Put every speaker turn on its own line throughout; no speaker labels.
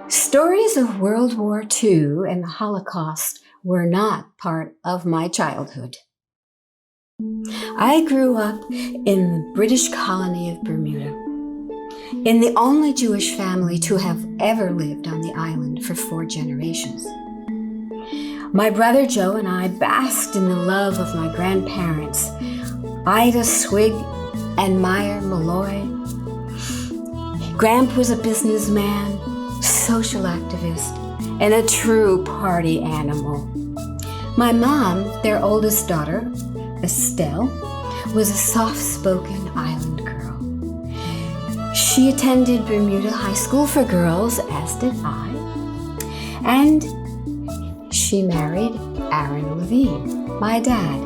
Stories of World War II and the Holocaust were not part of my childhood. I grew up in the British colony of Bermuda, in the only Jewish family to have ever lived on the island for 4 generations. My brother Joe and I basked in the love of my grandparents, Ida Swig and Meyer Malloy. Gramp was a businessman, social activist, and a true party animal. My mom, their oldest daughter, Estelle, was a soft-spoken island girl. She attended Bermuda High School for Girls, as did I, and she married Aaron Levine, my dad,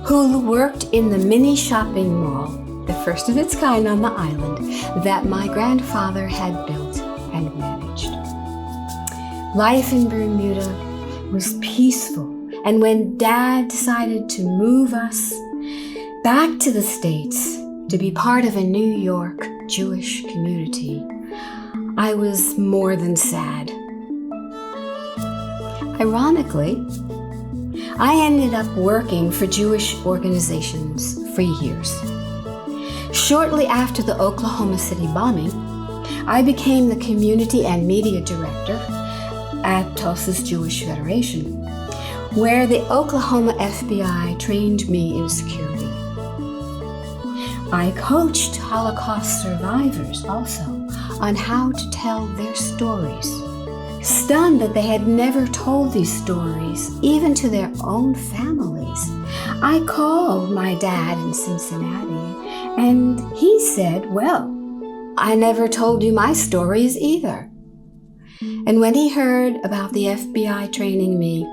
who worked in the mini shopping mall, the first of its kind on the island, that my grandfather had built and managed. Life in Bermuda was peaceful, and when Dad decided to move us back to the States to be part of a New York Jewish community, I was more than sad. Ironically, I ended up working for Jewish organizations for years. Shortly after the Oklahoma City bombing, I became the community and media director at Tulsa's Jewish Federation, where the Oklahoma FBI trained me in security. I coached Holocaust survivors also on how to tell their stories. Stunned that they had never told these stories, even to their own families, I called my dad in Cincinnati, and he said, "Well, I never told you my stories either." And when he heard about the FBI training me,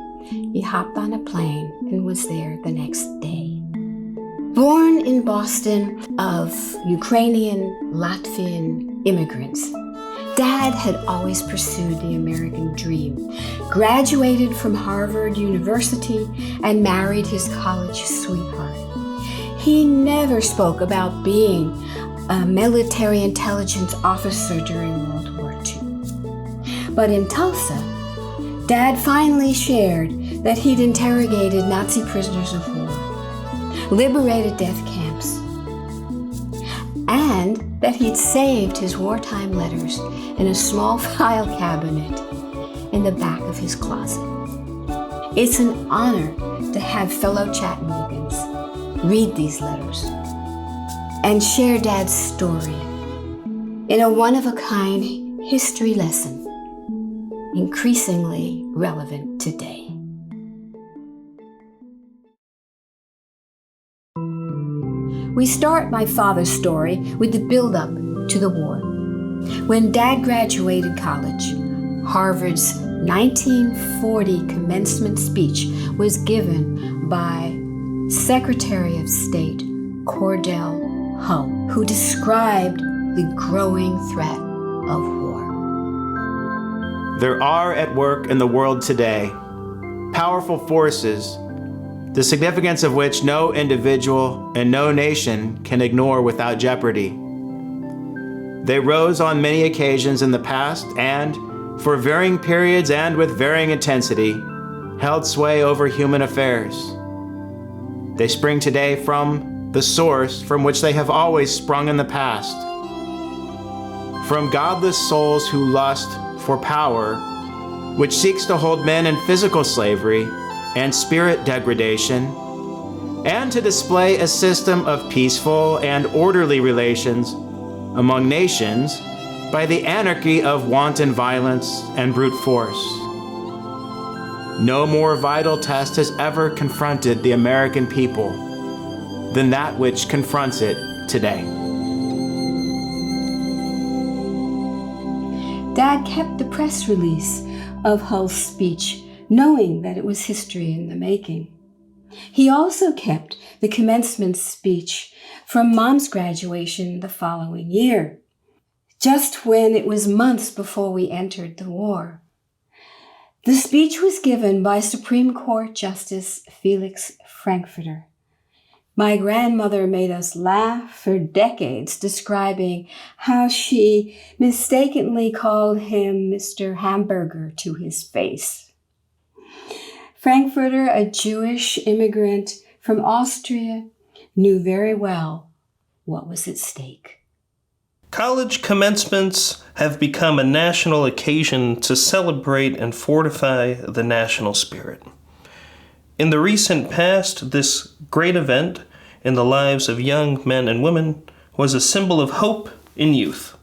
he hopped on a plane and was there the next day. Born in Boston of Ukrainian, Latvian immigrants, Dad had always pursued the American dream, graduated from Harvard University, and married his college sweetheart. He never spoke about being a military intelligence officer during World War II. But in Tulsa, Dad finally shared that he'd interrogated Nazi prisoners of war, liberated death camps, and that he'd saved his wartime letters in a small file cabinet in the back of his closet. It's an honor to have fellow Chattanoogans read these letters and share Dad's story in a one-of-a-kind history lesson, increasingly relevant today. We start my father's story with the build-up to the war. When Dad graduated college, Harvard's 1940 commencement speech was given by Secretary of State Cordell Hull, who described the growing threat of war.
There are at work in the world today powerful forces, the significance of which no individual and no nation can ignore without jeopardy. They rose on many occasions in the past and, for varying periods and with varying intensity, held sway over human affairs. They spring today from the source from which they have always sprung in the past. From godless souls who lust for power, which seeks to hold men in physical slavery and spirit degradation, and to display a system of peaceful and orderly relations among nations by the anarchy of wanton violence and brute force. No more vital test has ever confronted the American people than that which confronts it today.
Dad kept the press release of Hull's speech, knowing that it was history in the making. He also kept the commencement speech from Mom's graduation the following year, just when it was months before we entered the war. The speech was given by Supreme Court Justice Felix Frankfurter. My grandmother made us laugh for decades, describing how she mistakenly called him Mr. Hamburger to his face. Frankfurter, a Jewish immigrant from Austria, knew very well what was at stake.
College commencements have become a national occasion to celebrate and fortify the national spirit. In the recent past, this great event in the lives of young men and women was a symbol of hope in youth.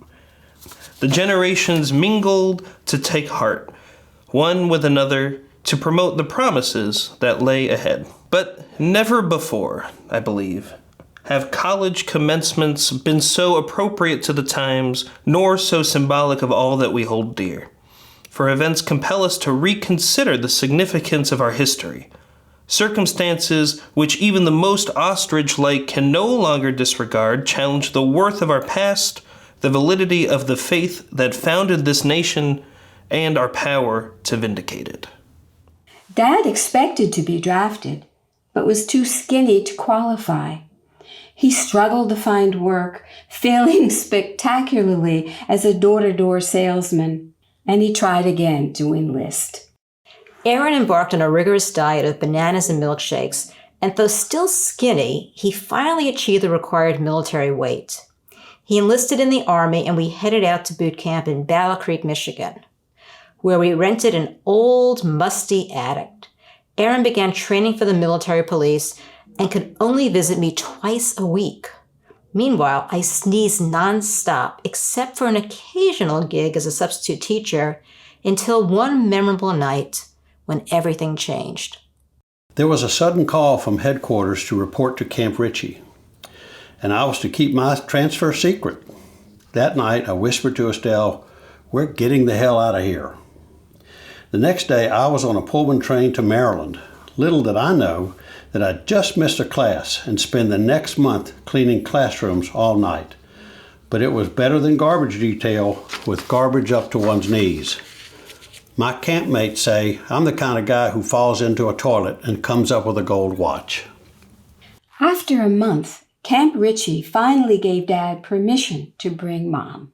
The generations mingled to take heart, one with another, to promote the promises that lay ahead. But never before, I believe, have college commencements been so appropriate to the times, nor so symbolic of all that we hold dear. For events compel us to reconsider the significance of our history, circumstances which even the most ostrich-like can no longer disregard challenge the worth of our past, the validity of the faith that founded this nation, and our power to vindicate it.
Dad expected to be drafted, but was too skinny to qualify. He struggled to find work, failing spectacularly as a door-to-door salesman, and he tried again to enlist.
Aaron embarked on a rigorous diet of bananas and milkshakes, and though still skinny, he finally achieved the required military weight. He enlisted in the Army, and we headed out to boot camp in Battle Creek, Michigan, where we rented an old, musty attic. Aaron began training for the military police and could only visit me twice a week. Meanwhile, I sneezed nonstop, except for an occasional gig as a substitute teacher, until one memorable night when everything changed.
There was a sudden call from headquarters to report to Camp Ritchie, and I was to keep my transfer secret. That night, I whispered to Estelle, "We're getting the hell out of here." The next day, I was on a Pullman train to Maryland. Little did I know that I'd just missed a class and spend the next month cleaning classrooms all night. But it was better than garbage detail with garbage up to one's knees. My campmates say I'm the kind of guy who falls into a toilet and comes up with a gold watch.
After a month, Camp Ritchie finally gave Dad permission to bring Mom.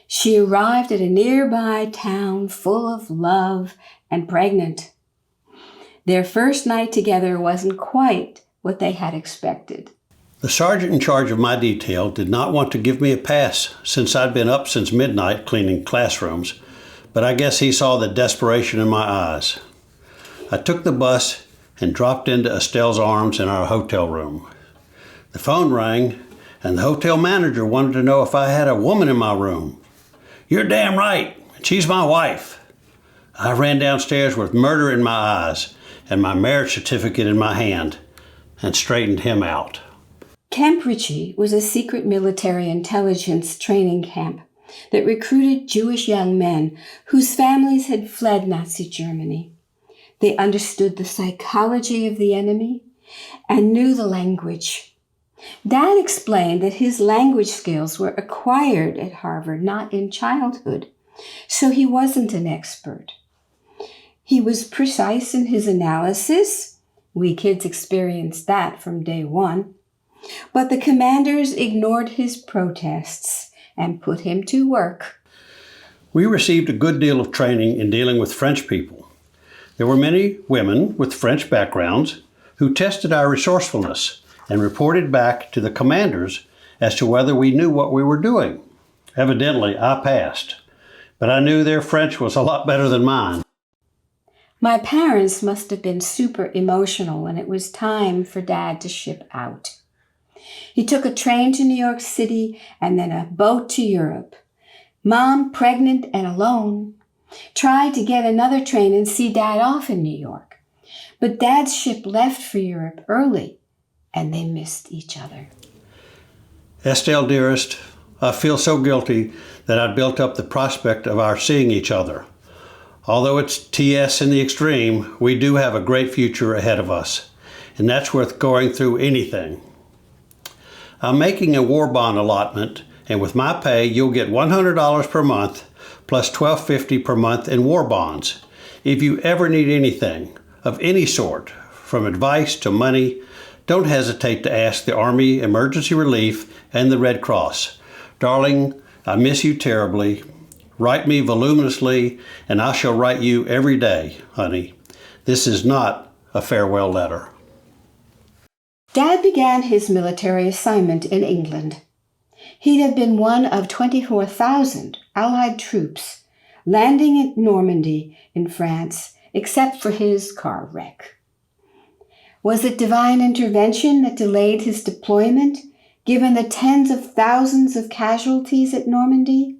She arrived at a nearby town full of love and pregnant. Their first night together wasn't quite what they had expected.
The sergeant in charge of my detail did not want to give me a pass since I'd been up since midnight cleaning classrooms, but I guess he saw the desperation in my eyes. I took the bus and dropped into Estelle's arms in our hotel room. The phone rang, and the hotel manager wanted to know if I had a woman in my room. "You're damn right. She's my wife." I ran downstairs with murder in my eyes and my marriage certificate in my hand and straightened him out.
Camp Ritchie was a secret military intelligence training camp that recruited Jewish young men whose families had fled Nazi Germany. They understood the psychology of the enemy and knew the language. Dad explained that his language skills were acquired at Harvard, not in childhood, so he wasn't an expert. He was precise in his analysis. We kids experienced that from day one. But the commanders ignored his protests and put him to work.
We received a good deal of training in dealing with French people. There were many women with French backgrounds who tested our resourcefulness and reported back to the commanders as to whether we knew what we were doing. Evidently, I passed, but I knew their French was a lot better than mine.
My parents must have been super emotional when it was time for Dad to ship out. He took a train to New York City and then a boat to Europe. Mom, pregnant and alone, tried to get another train and see Dad off in New York. But Dad's ship left for Europe early, and they missed each other.
Estelle, dearest, I feel so guilty that I built up the prospect of our seeing each other. Although it's TS in the extreme, we do have a great future ahead of us. and that's worth going through anything. I'm making a war bond allotment, and with my pay, you'll get $100 per month plus $12.50 per month in war bonds. If you ever need anything of any sort, from advice to money, don't hesitate to ask the Army Emergency Relief and the Red Cross. Darling, I miss you terribly. Write me voluminously, and I shall write you every day, honey. This is not a farewell letter.
Dad began his military assignment in England. He'd have been one of 24,000 Allied troops landing at Normandy in France, except for his car wreck. Was it divine intervention that delayed his deployment, given the tens of thousands of casualties at Normandy?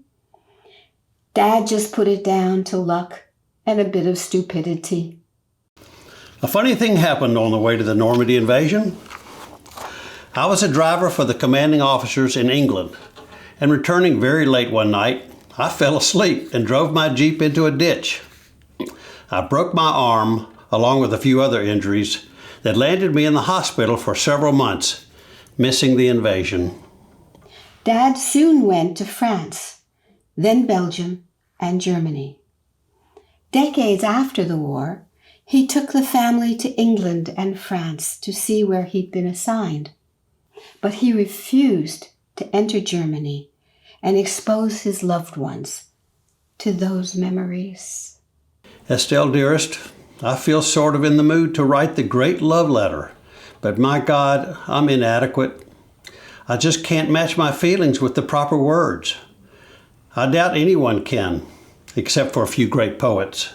Dad just put it down to luck and a bit of stupidity.
A funny thing happened on the way to the Normandy invasion. I was a driver for the commanding officers in England, and returning very late one night, I fell asleep and drove my Jeep into a ditch. I broke my arm, along with a few other injuries, that landed me in the hospital for several months, missing the invasion.
Dad soon went to France, then Belgium and Germany. Decades after the war, he took the family to England and France to see where he'd been assigned. But he refused to enter Germany and expose his loved ones to those memories.
Estelle, dearest, I feel sort of in the mood to write the great love letter, but my God, I'm inadequate. I just can't match my feelings with the proper words. I doubt anyone can, except for a few great poets.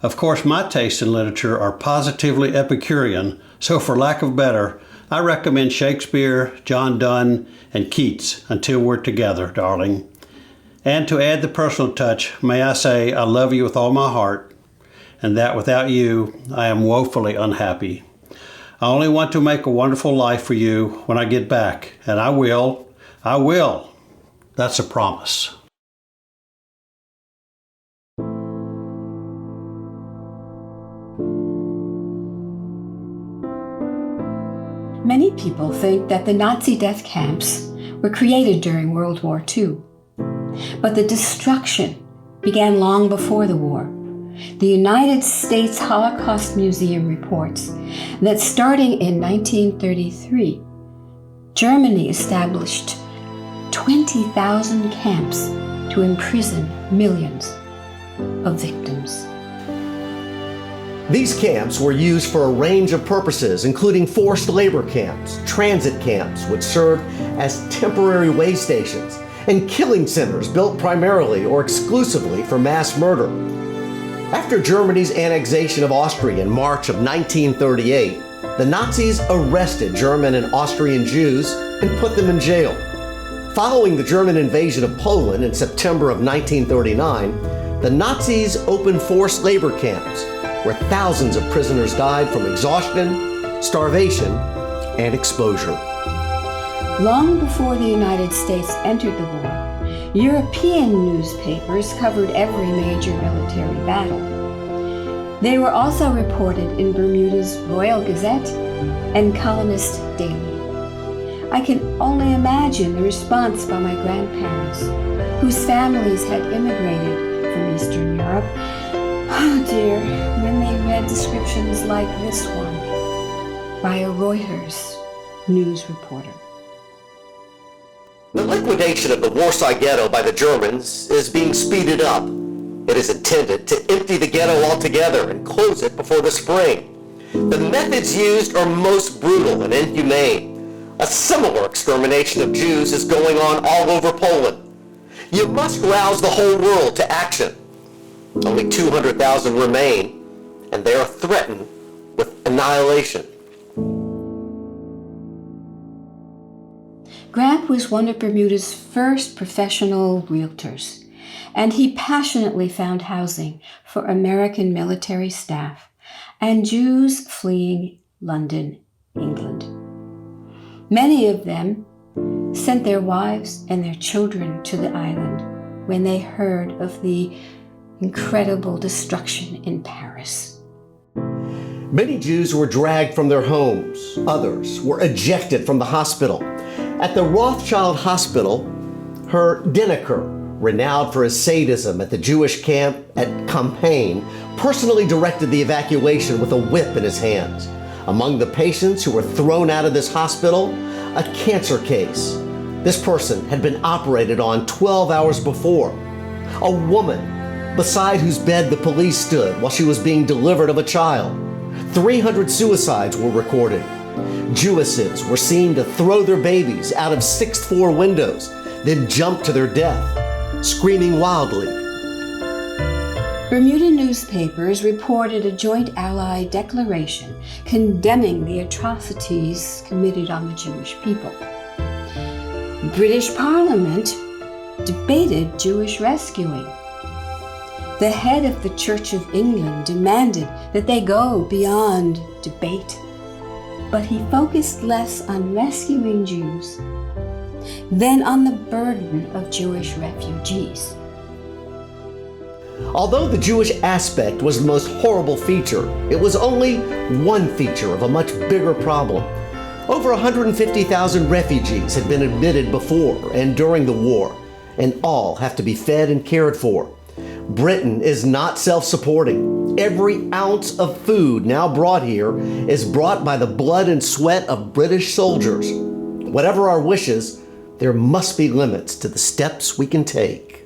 Of course, my tastes in literature are positively Epicurean, so for lack of better, I recommend Shakespeare, John Donne, and Keats until we're together, darling. And to add the personal touch, may I say I love you with all my heart, and that without you, I am woefully unhappy. I only want to make a wonderful life for you when I get back, and I will. That's a promise.
Many people think that the Nazi death camps were created during World War II. But the destruction began long before the war. The United States Holocaust Museum reports that starting in 1933, Germany established 20,000 camps to imprison millions of victims.
These camps were used for a range of purposes, including forced labor camps, transit camps, which served as temporary way stations, and killing centers built primarily or exclusively for mass murder. After Germany's annexation of Austria in March of 1938, the Nazis arrested German and Austrian Jews and put them in jail. Following the German invasion of Poland in September of 1939, the Nazis opened forced labor camps, where thousands of prisoners died from exhaustion, starvation, and exposure.
Long before the United States entered the war, European newspapers covered every major military battle. They were also reported in Bermuda's Royal Gazette and Colonist Daily. I can only imagine the response by my grandparents, whose families had immigrated from Eastern Europe. Oh dear, when they read descriptions like this one by a Reuters news reporter.
The liquidation of the Warsaw Ghetto by the Germans is being speeded up. It is intended to empty the ghetto altogether and close it before the spring. The methods used are most brutal and inhumane. A similar extermination of Jews is going on all over Poland. You must rouse the whole world to action. Only 200,000 remain, and they are threatened with annihilation.
Grant was one of Bermuda's first professional realtors, and he passionately found housing for American military staff and Jews fleeing London, England. Many of them sent their wives and their children to the island when they heard of the incredible destruction in Paris.
Many Jews were dragged from their homes. Others were ejected from the hospital. At the Rothschild Hospital, Herr Dinneker, renowned for his sadism at the Jewish camp at Compiègne, personally directed the evacuation with a whip in his hands. Among the patients who were thrown out of this hospital, a cancer case. This person had been operated on 12 hours before. A woman beside whose bed the police stood while she was being delivered of a child. 300 suicides were recorded. Jewesses were seen to throw their babies out of 6th floor windows, then jump to their death, screaming wildly.
Bermuda newspapers reported a joint Allied declaration condemning the atrocities committed on the Jewish people. British Parliament debated Jewish rescuing. The head of the Church of England demanded that they go beyond debate, but he focused less on rescuing Jews than on the burden of Jewish refugees.
Although the Jewish aspect was the most horrible feature, it was only one feature of a much bigger problem. Over 150,000 refugees had been admitted before and during the war, and all have to be fed and cared for. Britain is not self-supporting. Every ounce of food now brought here is brought by the blood and sweat of British soldiers. Whatever our wishes, there must be limits to the steps we can take.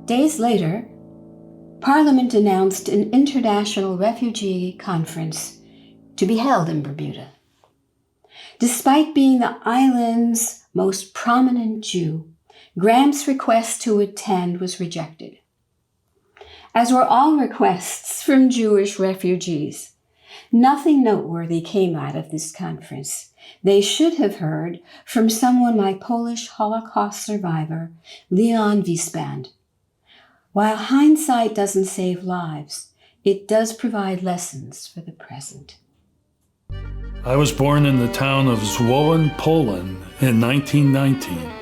Days later, Parliament announced an international refugee conference to be held in Bermuda. Despite being the island's most prominent Jew, Graham's request to attend was rejected, as were all requests from Jewish refugees. Nothing noteworthy came out of this conference. They should have heard from someone like Polish Holocaust survivor Leon Wiesband. While hindsight doesn't save lives, it does provide lessons for the present.
I was born in the town of Zwolle, Poland in 1919.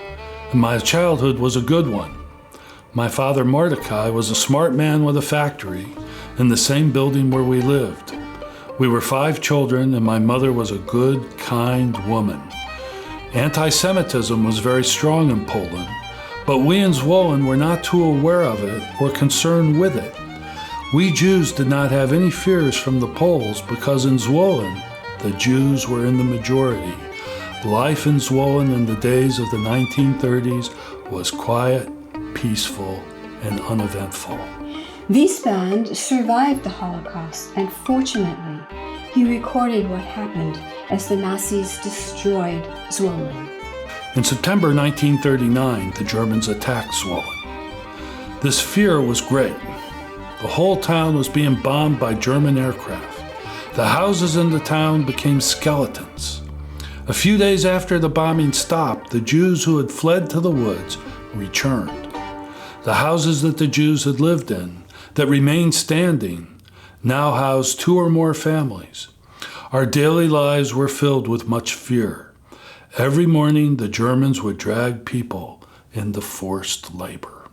My childhood was a good one. My father Mordecai was a smart man with a factory in the same building where we lived. We were 5 children, and my mother was a good, kind woman. Anti-Semitism was very strong in Poland, but we in Zwolle were not too aware of it or concerned with it. We Jews did not have any fears from the Poles because in Zwolle, the Jews were in the majority. Life in Zwolle in the days of the 1930s was quiet, peaceful, and uneventful.
Wiesband survived the Holocaust, and fortunately, he recorded what happened as the Nazis destroyed Zwolle.
In September 1939, the Germans attacked Zwolle. This fear was great. The whole town was being bombed by German aircraft. The houses in the town became skeletons. A few days after the bombing stopped, the Jews who had fled to the woods returned. The houses that the Jews had lived in, that remained standing, now housed 2 or more families. Our daily lives were filled with much fear. Every morning, the Germans would drag people into forced labor.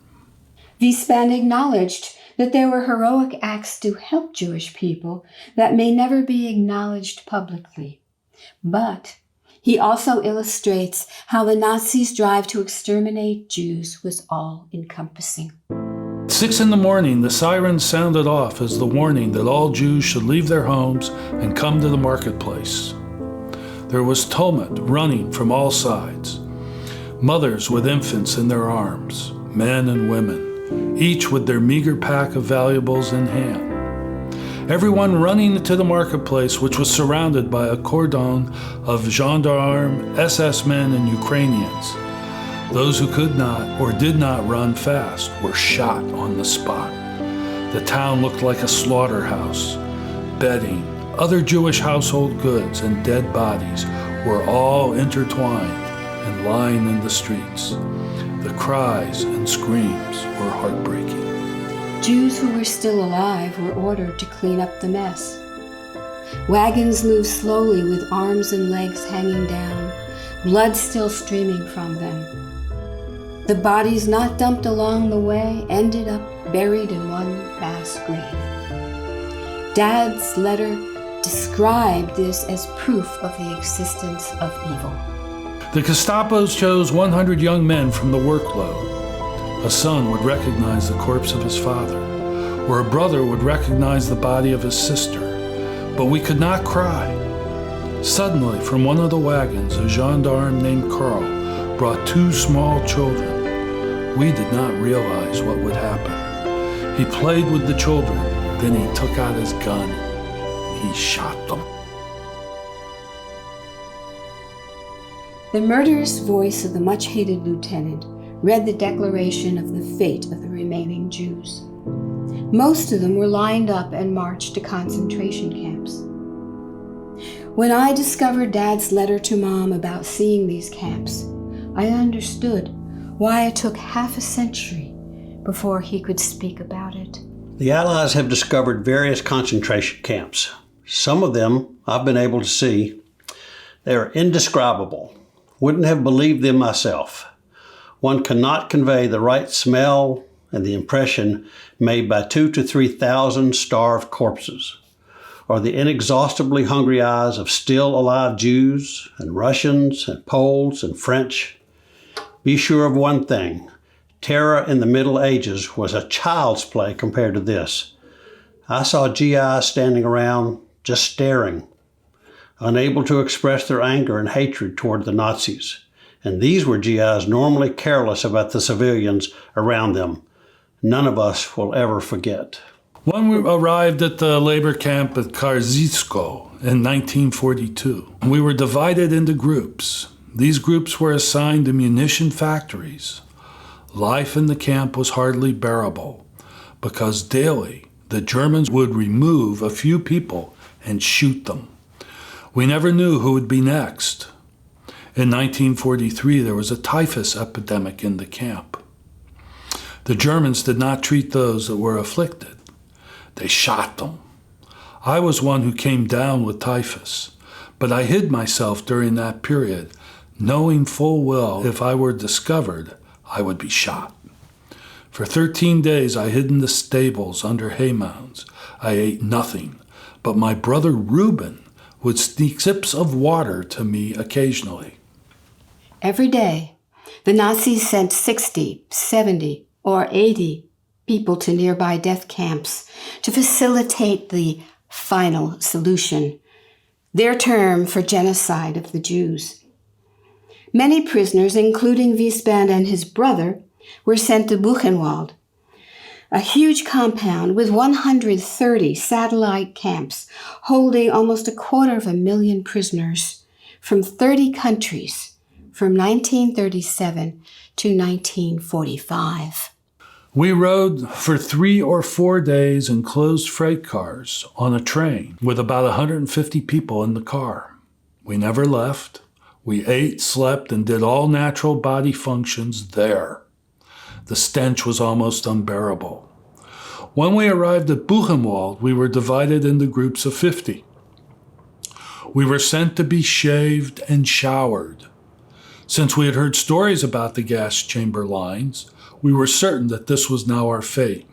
Wiesband acknowledged that there were heroic acts to help Jewish people that may never be acknowledged publicly. But he also illustrates how the Nazis' drive to exterminate Jews was all-encompassing.
6 a.m, the sirens sounded off as the warning that all Jews should leave their homes and come to the marketplace. There was tumult running from all sides. Mothers with infants in their arms, men and women, each with their meager pack of valuables in hand. Everyone running into the marketplace, which was surrounded by a cordon of gendarmes, SS men, and Ukrainians. Those who could not or did not run fast were shot on the spot. The town looked like a slaughterhouse. Bedding, other Jewish household goods, and dead bodies were all intertwined and lying in the streets. The cries and screams were heartbreaking.
Jews who were still alive were ordered to clean up the mess. Wagons moved slowly with arms and legs hanging down, blood still streaming from them. The bodies not dumped along the way ended up buried in one mass grave. Dad's letter described this as proof of the existence of evil.
The Gestapos chose 100 young men from the workload. A son would recognize the corpse of his father, or a brother would recognize the body of his sister, but we could not cry. Suddenly, from one of the wagons, a gendarme named Carl brought 2 small children. We did not realize what would happen. He played with the children, then he took out his gun. He shot them.
The murderous voice of the much-hated lieutenant read the declaration of the fate of the remaining Jews. Most of them were lined up and marched to concentration camps. When I discovered Dad's letter to Mom about seeing these camps, I understood why it took half a century before he could speak about it.
The Allies have discovered various concentration camps. Some of them I've been able to see. They are indescribable. Wouldn't have believed them myself. One cannot convey the right smell and the impression made by 2,000 to 3,000 starved corpses, or the inexhaustibly hungry eyes of still alive Jews and Russians and Poles and French. Be sure of one thing. Terror in the Middle Ages was a child's play compared to this. I saw GIs standing around just staring, unable to express their anger and hatred toward the Nazis. And these were GIs normally careless about the civilians around them. None of us will ever forget.
When we arrived at the labor camp at Karzicko in 1942, we were divided into groups. These groups were assigned to munition factories. Life in the camp was hardly bearable because daily the Germans would remove a few people and shoot them. We never knew who would be next. In 1943, there was a typhus epidemic in the camp. The Germans did not treat those that were afflicted. They shot them. I was one who came down with typhus, but I hid myself during that period, knowing full well if I were discovered, I would be shot. For 13 days, I hid in the stables under hay mounds. I ate nothing, but my brother Reuben would sneak sips of water to me occasionally.
Every day, the Nazis sent 60, 70, or 80 people to nearby death camps to facilitate the final solution, their term for genocide of the Jews. Many prisoners, including Wiesband and his brother, were sent to Buchenwald, a huge compound with 130 satellite camps holding almost 250,000 prisoners from 30 countries from 1937 to 1945.
We rode for 3 or 4 days in closed freight cars on a train with about 150 people in the car. We never left. We ate, slept, and did all natural body functions there. The stench was almost unbearable. When we arrived at Buchenwald, we were divided into groups of 50. We were sent to be shaved and showered. Since we had heard stories about the gas chamber lines, we were certain that this was now our fate.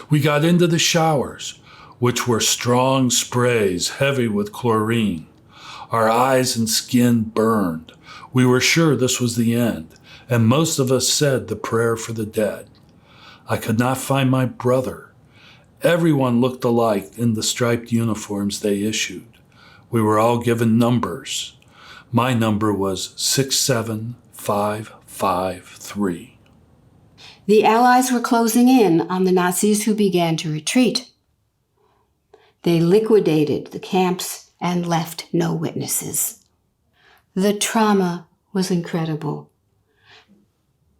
We got into the showers, which were strong sprays heavy with chlorine. Our eyes and skin burned. We were sure this was the end, and most of us said the prayer for the dead. I could not find my brother. Everyone looked alike in the striped uniforms they issued. We were all given numbers. My number was 67553.
The Allies were closing in on the Nazis, who began to retreat. They liquidated the camps and left no witnesses. The trauma was incredible.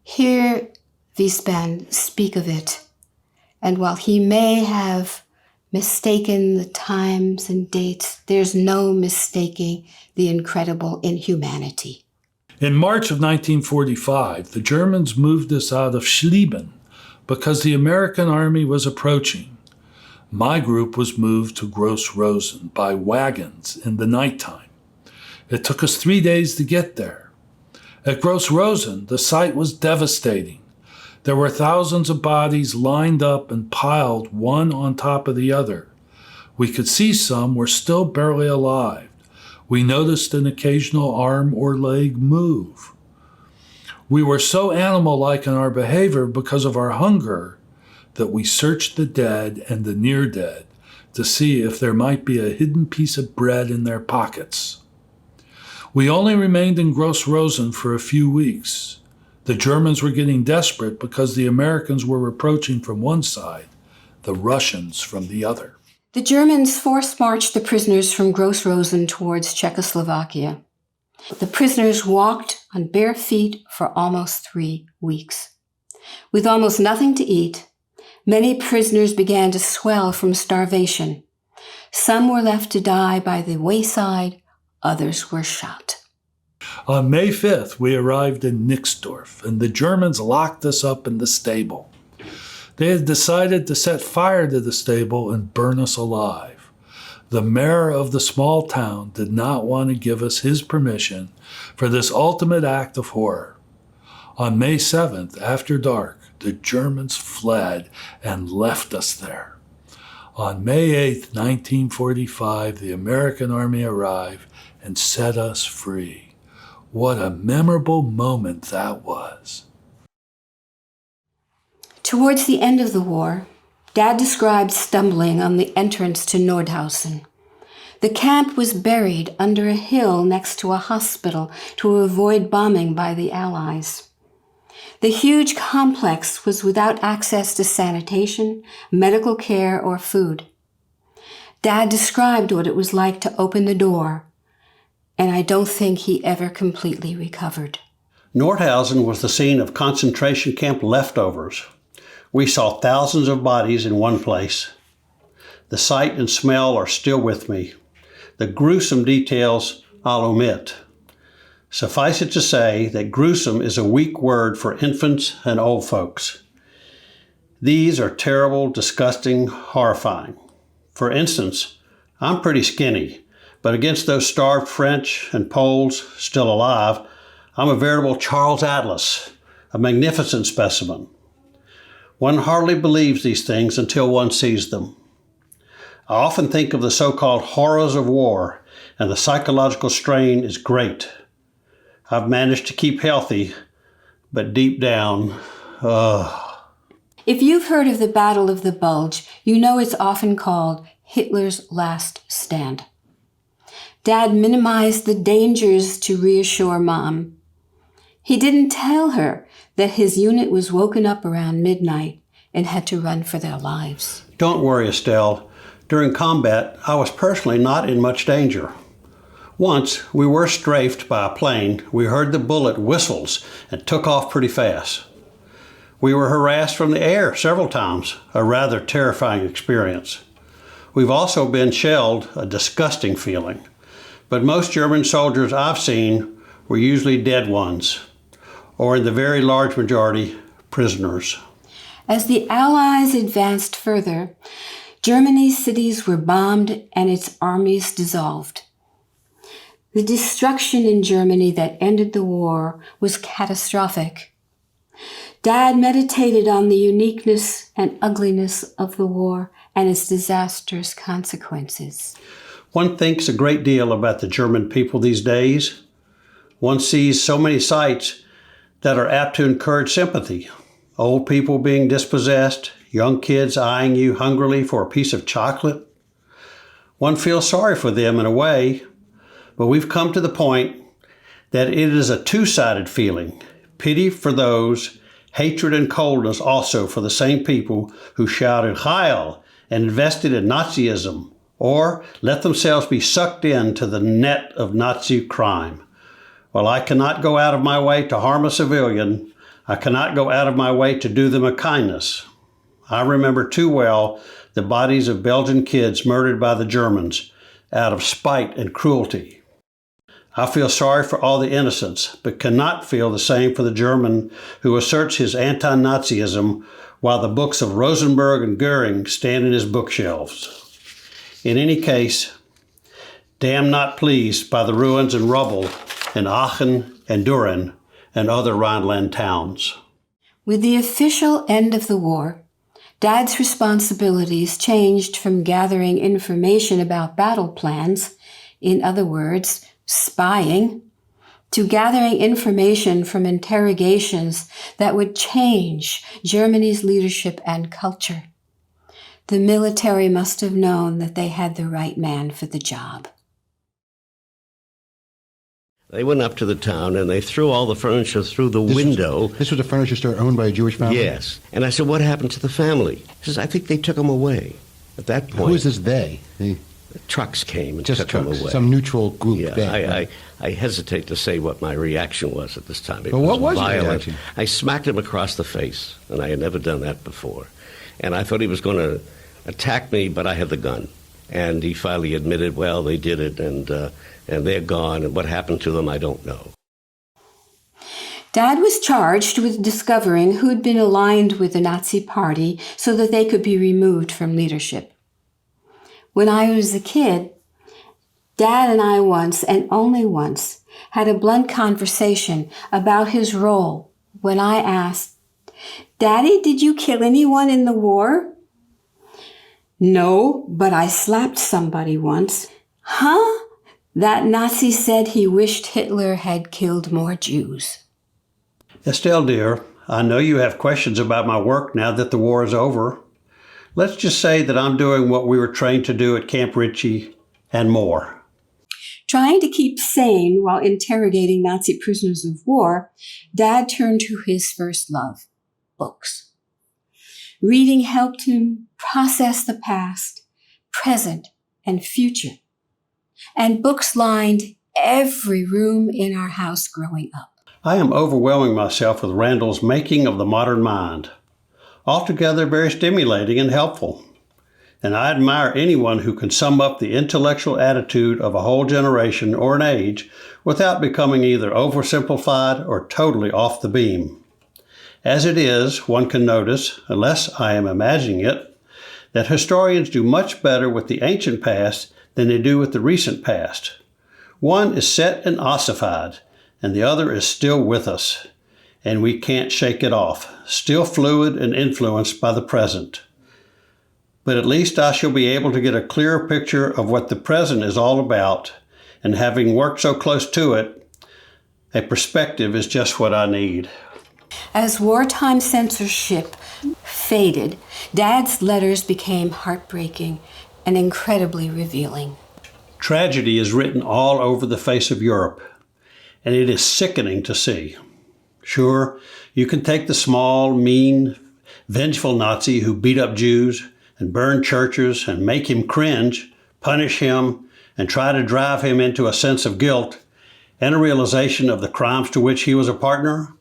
Hear Wiesband speak of it, and while he may have mistaken the times and dates, there's no mistaking the incredible inhumanity.
In March of 1945, the Germans moved us out of Schlieben because the American army was approaching. My group was moved to Gross Rosen by wagons in the nighttime. It took us 3 days to get there. At Gross Rosen, the sight was devastating. There were thousands of bodies lined up and piled one on top of the other. We could see some were still barely alive. We noticed an occasional arm or leg move. We were so animal-like in our behavior because of our hunger that we searched the dead and the near dead to see if there might be a hidden piece of bread in their pockets. We only remained in Gross Rosen for a few weeks. The Germans were getting desperate because the Americans were approaching from one side, the Russians from the other.
The Germans force-marched the prisoners from Gross Rosen towards Czechoslovakia. The prisoners walked on bare feet for almost 3 weeks. With almost nothing to eat, many prisoners began to swell from starvation. Some were left to die by the wayside, others were shot.
On May 5th, we arrived in Nixdorf, and the Germans locked us up in the stable. They had decided to set fire to the stable and burn us alive. The mayor of the small town did not want to give us his permission for this ultimate act of horror. On May 7th, after dark, the Germans fled and left us there. On May 8th, 1945, the American army arrived and set us free. What a memorable moment that was.
Towards the end of the war, Dad described stumbling on the entrance to Nordhausen. The camp was buried under a hill next to a hospital to avoid bombing by the Allies. The huge complex was without access to sanitation, medical care, or food. Dad described what it was like to open the door, and I don't think he ever completely recovered.
Nordhausen was the scene of concentration camp leftovers. We saw thousands of bodies in one place. The sight and smell are still with me. The gruesome details I'll omit. Suffice it to say that gruesome is a weak word for infants and old folks. These are terrible, disgusting, horrifying. For instance, I'm pretty skinny, but against those starved French and Poles still alive, I'm a veritable Charles Atlas, a magnificent specimen. One hardly believes these things until one sees them. I often think of the so-called horrors of war, and the psychological strain is great. I've managed to keep healthy, but deep down,
If you've heard of the Battle of the Bulge, you know it's often called Hitler's last stand. Dad minimized the dangers to reassure Mom. He didn't tell her that his unit was woken up around midnight and had to run for their lives.
Don't worry, Estelle. During combat, I was personally not in much danger. Once, we were strafed by a plane. We heard the bullet whistles and took off pretty fast. We were harassed from the air several times, a rather terrifying experience. We've also been shelled, a disgusting feeling. But most German soldiers I've seen were usually dead ones, or in the very large majority, prisoners.
As the Allies advanced further, Germany's cities were bombed and its armies dissolved. The destruction in Germany that ended the war was catastrophic. Dad meditated on the uniqueness and ugliness of the war and its disastrous consequences.
One thinks a great deal about the German people these days. One sees so many sights that are apt to encourage sympathy. Old people being dispossessed, young kids eyeing you hungrily for a piece of chocolate. One feels sorry for them in a way, but we've come to the point that it is a two-sided feeling. Pity for those, hatred and coldness also for the same people who shouted Heil and invested in Nazism, or let themselves be sucked into the net of Nazi crime. While I cannot go out of my way to harm a civilian, I cannot go out of my way to do them a kindness. I remember too well the bodies of Belgian kids murdered by the Germans out of spite and cruelty. I feel sorry for all the innocents, but cannot feel the same for the German who asserts his anti-Nazism while the books of Rosenberg and Goering stand in his bookshelves. In any case, damn not pleased by the ruins and rubble in Aachen and Düren and other Rhineland towns.
With the official end of the war, Dad's responsibilities changed from gathering information about battle plans, in other words, spying, to gathering information from interrogations that would change Germany's leadership and culture. The military must have known that they had the right man for the job.
They went up to the town and they threw all the furniture through the window.
This was a furniture store owned by a Jewish family?
Yes. And I said, what happened to the family? He says, I think they took them away. At that point...
Who is this they?
The trucks came and
just
took
trucks,
them away.
some neutral group.
Yeah,
they,
I hesitate to say what my reaction was at this time.
But what was your
violent.
reaction?
I smacked him across the face, and I had never done that before. And I thought he was going to attack me, but I had the gun. And he finally admitted, well, they did it, and they're gone, and what happened to them, I don't know.
Dad was charged with discovering who'd been aligned with the Nazi Party so that they could be removed from leadership. When I was a kid, Dad and I once, and only once, had a blunt conversation about his role when I asked, Daddy, did you kill anyone in the war? No, but I slapped somebody once. Huh? That Nazi said he wished Hitler had killed more Jews.
Estelle, dear, I know you have questions about my work now that the war is over. Let's just say that I'm doing what we were trained to do at Camp Ritchie and more.
Trying to keep sane while interrogating Nazi prisoners of war, Dad turned to his first love, books. Reading helped him process the past, present, and future. And books lined every room in our house growing up.
I am overwhelming myself with Randall's Making of the Modern Mind. Altogether very stimulating and helpful. And I admire anyone who can sum up the intellectual attitude of a whole generation or an age without becoming either oversimplified or totally off the beam. As it is, one can notice, unless I am imagining it, that historians do much better with the ancient past than they do with the recent past. One is set and ossified, and the other is still with us, and we can't shake it off, still fluid and influenced by the present. But at least I shall be able to get a clearer picture of what the present is all about, and having worked so close to it, a perspective is just what I need.
As wartime censorship faded, Dad's letters became heartbreaking and incredibly revealing.
Tragedy is written all over the face of Europe, and it is sickening to see. Sure, you can take the small, mean, vengeful Nazi who beat up Jews and burned churches and make him cringe, punish him, and try to drive him into a sense of guilt and a realization of the crimes to which he was a partner.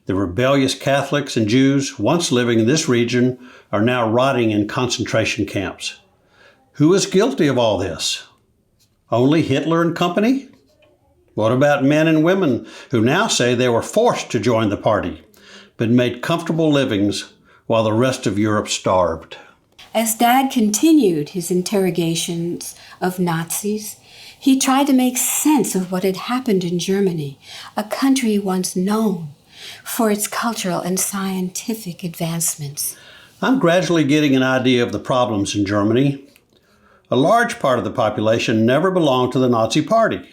The rebellious Catholics and Jews once living in this region are now rotting in concentration camps. Who is guilty of all this? Only Hitler and company? What about men and women who now say they were forced to join the party, but made comfortable livings while the rest of Europe starved?
As Dad continued his interrogations of Nazis, he tried to make sense of what had happened in Germany, a country once known for its cultural and scientific advancements.
I'm gradually getting an idea of the problems in Germany. A large part of the population never belonged to the Nazi Party,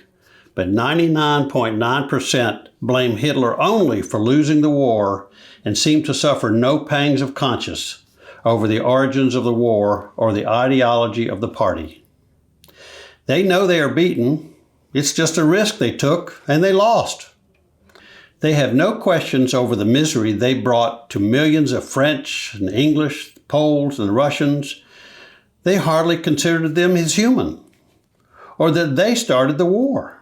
but 99.9% blame Hitler only for losing the war and seem to suffer no pangs of conscience over the origins of the war or the ideology of the party. They know they are beaten. It's just a risk they took, and they lost. They have no questions over the misery they brought to millions of French and English, Poles and Russians. They hardly considered them as human, or that they started the war.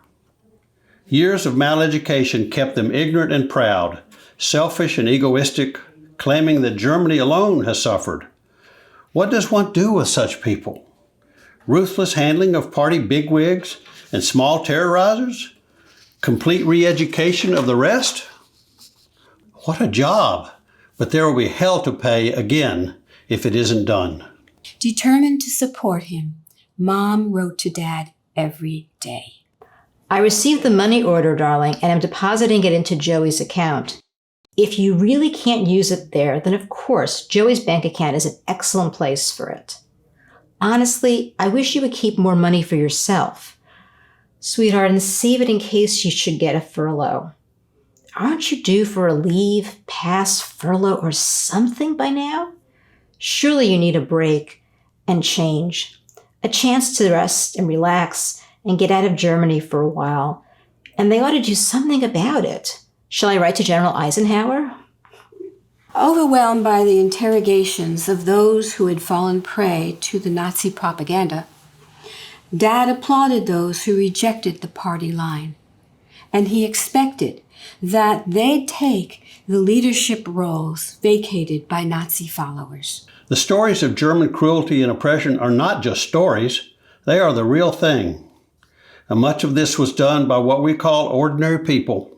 Years of maleducation kept them ignorant and proud, selfish and egoistic, claiming that Germany alone has suffered. What does one do with such people? Ruthless handling of party bigwigs and small terrorizers? Complete re-education of the rest? What a job! But there will be hell to pay again if it isn't done.
Determined to support him, Mom wrote to Dad every day.
I received the money order, darling, and am depositing it into Joey's account. If you really can't use it there, then of course, Joey's bank account is an excellent place for it. Honestly, I wish you would keep more money for yourself, sweetheart, and save it in case you should get a furlough. Aren't you due for a leave, pass, furlough, or something by now? Surely you need a break and change, a chance to rest and relax and get out of Germany for a while. And they ought to do something about it. Shall I write to General Eisenhower?
Overwhelmed by the interrogations of those who had fallen prey to the Nazi propaganda, Dad applauded those who rejected the party line, and he expected that they'd take the leadership roles vacated by Nazi followers.
The stories of German cruelty and oppression are not just stories, they are the real thing. And much of this was done by what we call ordinary people.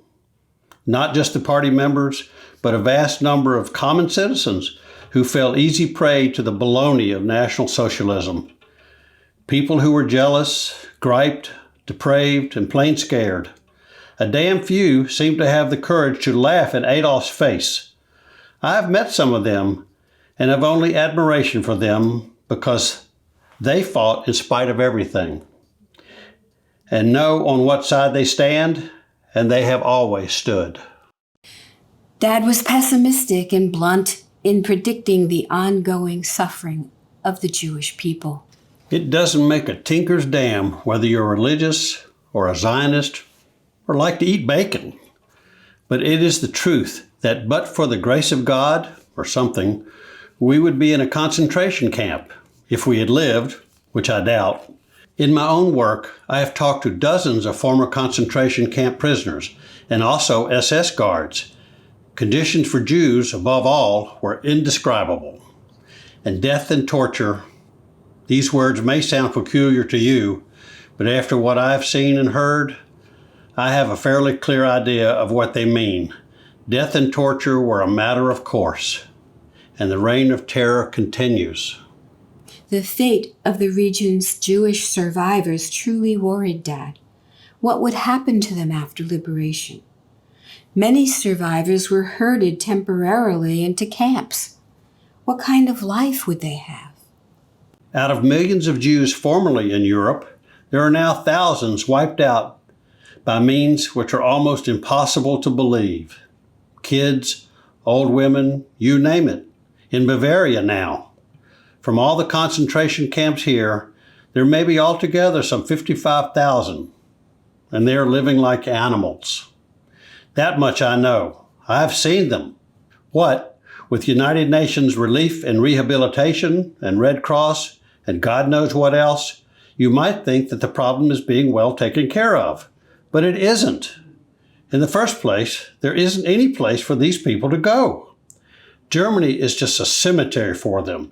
Not just the party members, but a vast number of common citizens who fell easy prey to the baloney of National Socialism. People who were jealous, griped, depraved, and plain scared. A damn few seemed to have the courage to laugh in Adolf's face. I have met some of them and have only admiration for them because they fought in spite of everything and know on what side they stand, and they have always stood.
Dad was pessimistic and blunt in predicting the ongoing suffering of the Jewish people.
It doesn't make a tinker's dam whether you're religious or a Zionist or like to eat bacon. But it is the truth that but for the grace of God or something, we would be in a concentration camp if we had lived, which I doubt. In my own work, I have talked to dozens of former concentration camp prisoners and also SS guards. Conditions for Jews, above all, were indescribable. And death and torture, these words may sound peculiar to you, but after what I've seen and heard, I have a fairly clear idea of what they mean. Death and torture were a matter of course, and the reign of terror continues.
The fate of the region's Jewish survivors truly worried Dad. What would happen to them after liberation? Many survivors were herded temporarily into camps. What kind of life would they have?
Out of millions of Jews formerly in Europe, there are now thousands wiped out by means which are almost impossible to believe. Kids, old women, you name it. In Bavaria now. From all the concentration camps here, there may be altogether some 55,000, and they are living like animals. That much I know. I've seen them. What, with United Nations Relief and Rehabilitation and Red Cross and God knows what else, you might think that the problem is being well taken care of. But it isn't. In the first place, there isn't any place for these people to go. Germany is just a cemetery for them.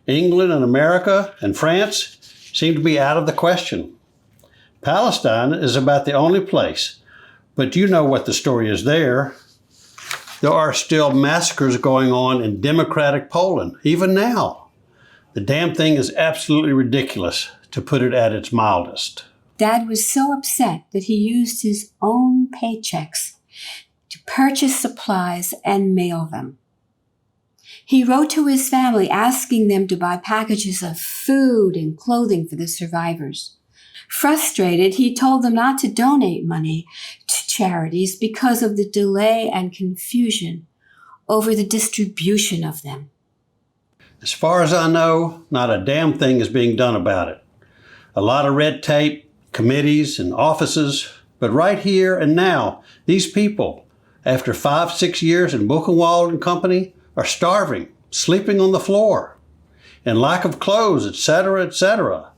England and America and France seem to be out of the question. Palestine is about the only place, but you know what the story is there. There are still massacres going on in democratic Poland, even now. The damn thing is absolutely ridiculous, to put it at its mildest.
Dad was so upset that he used his own paychecks to purchase supplies and mail them. He wrote to his family asking them to buy packages of food and clothing for the survivors. Frustrated, he told them not to donate money to charities because of the delay and confusion over the distribution of them.
As far as I know, not a damn thing is being done about it. A lot of red tape, committees and offices, but right here and now, these people, after 5-6 years in Buchenwald and Company, are starving, sleeping on the floor, and lack of clothes, etc., etc.,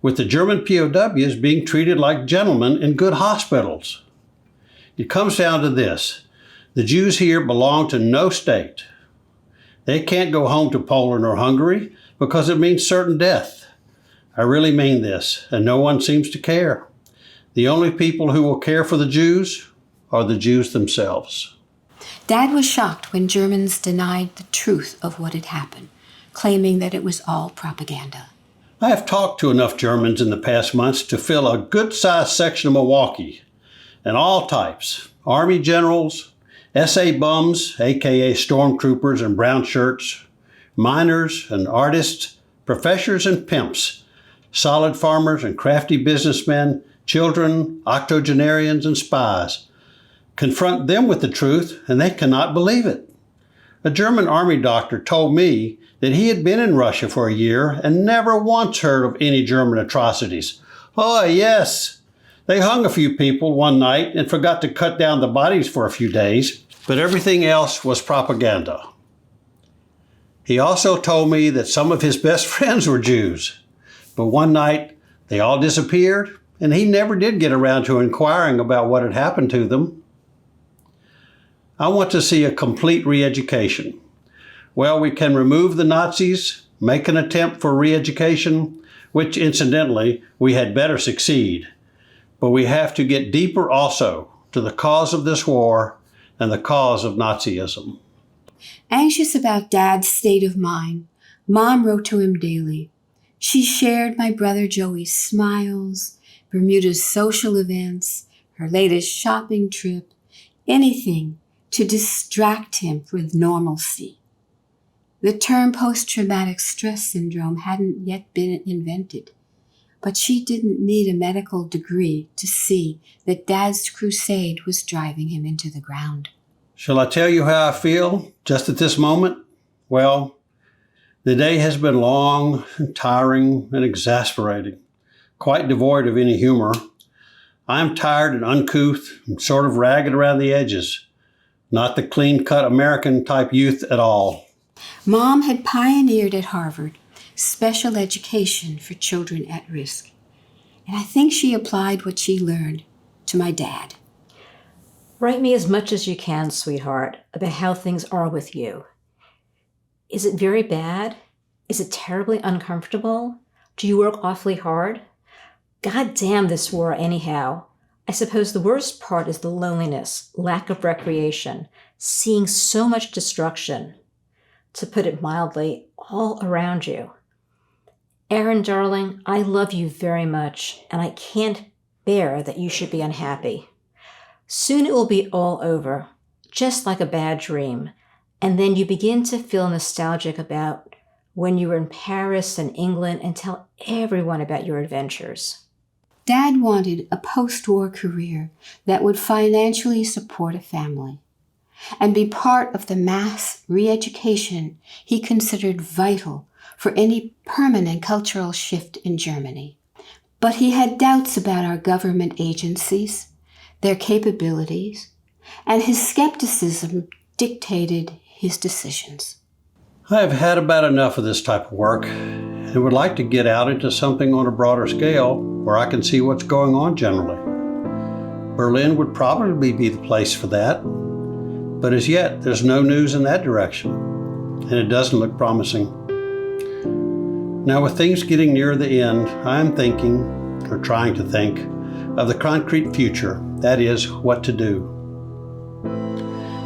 with the German POWs being treated like gentlemen in good hospitals. It comes down to this. The Jews here belong to no state. They can't go home to Poland or Hungary because it means certain death. I really mean this, and no one seems to care. The only people who will care for the Jews are the Jews themselves.
Dad was shocked when Germans denied the truth of what had happened, claiming that it was all propaganda.
I have talked to enough Germans in the past months to fill a good-sized section of Milwaukee, and all types, Army generals, SA bums, aka stormtroopers and brown shirts, miners and artists, professors and pimps, solid farmers and crafty businessmen, children, octogenarians, and spies. Confront them with the truth, and they cannot believe it. A German army doctor told me that he had been in Russia for a year and never once heard of any German atrocities. Oh, yes, they hung a few people one night and forgot to cut down the bodies for a few days, but everything else was propaganda. He also told me that some of his best friends were Jews, but one night they all disappeared, and he never did get around to inquiring about what had happened to them. I want to see a complete re-education. Well, we can remove the Nazis, make an attempt for re-education, which incidentally, we had better succeed. But we have to get deeper also to the cause of this war and the cause of Nazism.
Anxious about Dad's state of mind, Mom wrote to him daily. She shared my brother Joey's smiles, Bermuda's social events, her latest shopping trip, anything to distract him with normalcy. The term post-traumatic stress syndrome hadn't yet been invented, but she didn't need a medical degree to see that Dad's crusade was driving him into the ground.
Shall I tell you how I feel just at this moment? Well, the day has been long and tiring and exasperating, quite devoid of any humor. I am tired and uncouth and sort of ragged around the edges. Not the clean-cut American-type youth at all.
Mom had pioneered at Harvard special education for children at risk, and I think she applied what she learned to my dad.
Write me as much as you can, sweetheart, about how things are with you. Is it very bad? Is it terribly uncomfortable? Do you work awfully hard? God damn this war anyhow. I suppose the worst part is the loneliness, lack of recreation, seeing so much destruction, to put it mildly, all around you. Aaron, darling, I love you very much, and I can't bear that you should be unhappy. Soon it will be all over, just like a bad dream, and then you begin to feel nostalgic about when you were in Paris and England and tell everyone about your adventures.
Dad wanted a post-war career that would financially support a family and be part of the mass re-education he considered vital for any permanent cultural shift in Germany. But he had doubts about our government agencies, their capabilities, and his skepticism dictated his decisions.
I have had about enough of this type of work and would like to get out into something on a broader scale where I can see what's going on generally. Berlin would probably be the place for that, but as yet there's no news in that direction, and it doesn't look promising. Now, with things getting near the end, I am thinking, or trying to think, of the concrete future, that is, what to do.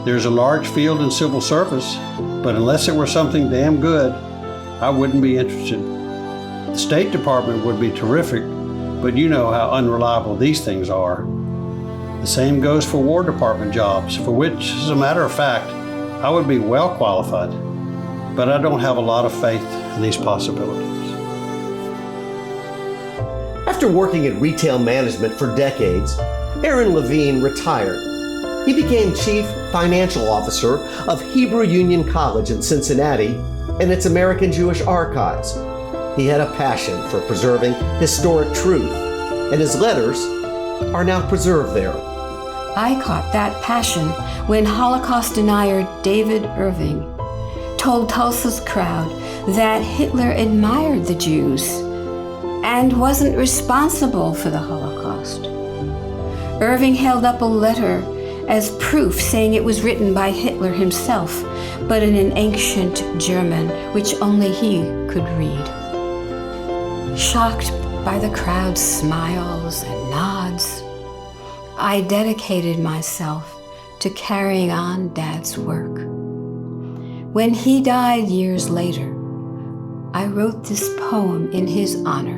There's a large field in civil service, but unless it were something damn good, I wouldn't be interested. The State Department would be terrific, but you know how unreliable these things are. The same goes for War Department jobs, for which, as a matter of fact, I would be well qualified, but I don't have a lot of faith in these possibilities.
After working in retail management for decades, Aaron Levine retired. He became Chief Financial Officer of Hebrew Union College in Cincinnati and its American Jewish Archives. He had a passion for preserving historic truth, and his letters are now preserved there.
I caught that passion when Holocaust denier David Irving told Tulsa's crowd that Hitler admired the Jews and wasn't responsible for the Holocaust. Irving held up a letter as proof, saying it was written by Hitler himself, but in an ancient German which only he could read. Shocked by the crowd's smiles and nods, I dedicated myself to carrying on Dad's work. When he died years later, I wrote this poem in his honor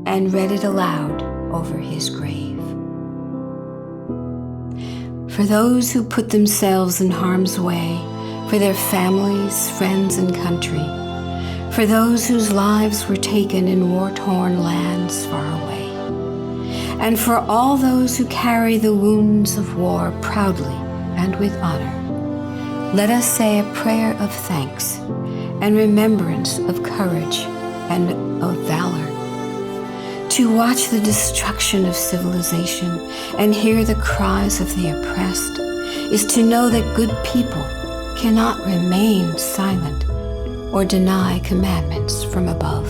and read it aloud over his grave. for those who put themselves in harm's way, for their families, friends, and country, for those whose lives were taken in war-torn lands far away, and for all those who carry the wounds of war proudly and with honor. Let us say a prayer of thanks and remembrance of courage and of valor. To watch the destruction of civilization and hear the cries of the oppressed is to know that good people cannot remain silent or deny commandments from above.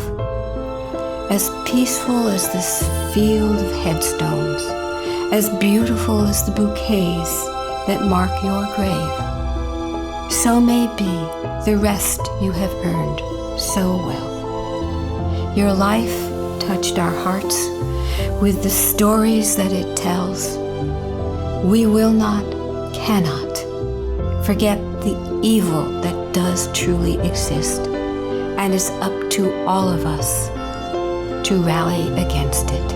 As peaceful as this field of headstones, as beautiful as the bouquets that mark your grave, so may be the rest you have earned so well. Your life touched our hearts with the stories that it tells. We will not, cannot forget the evil that does truly exist, and it's up to all of us to rally against it.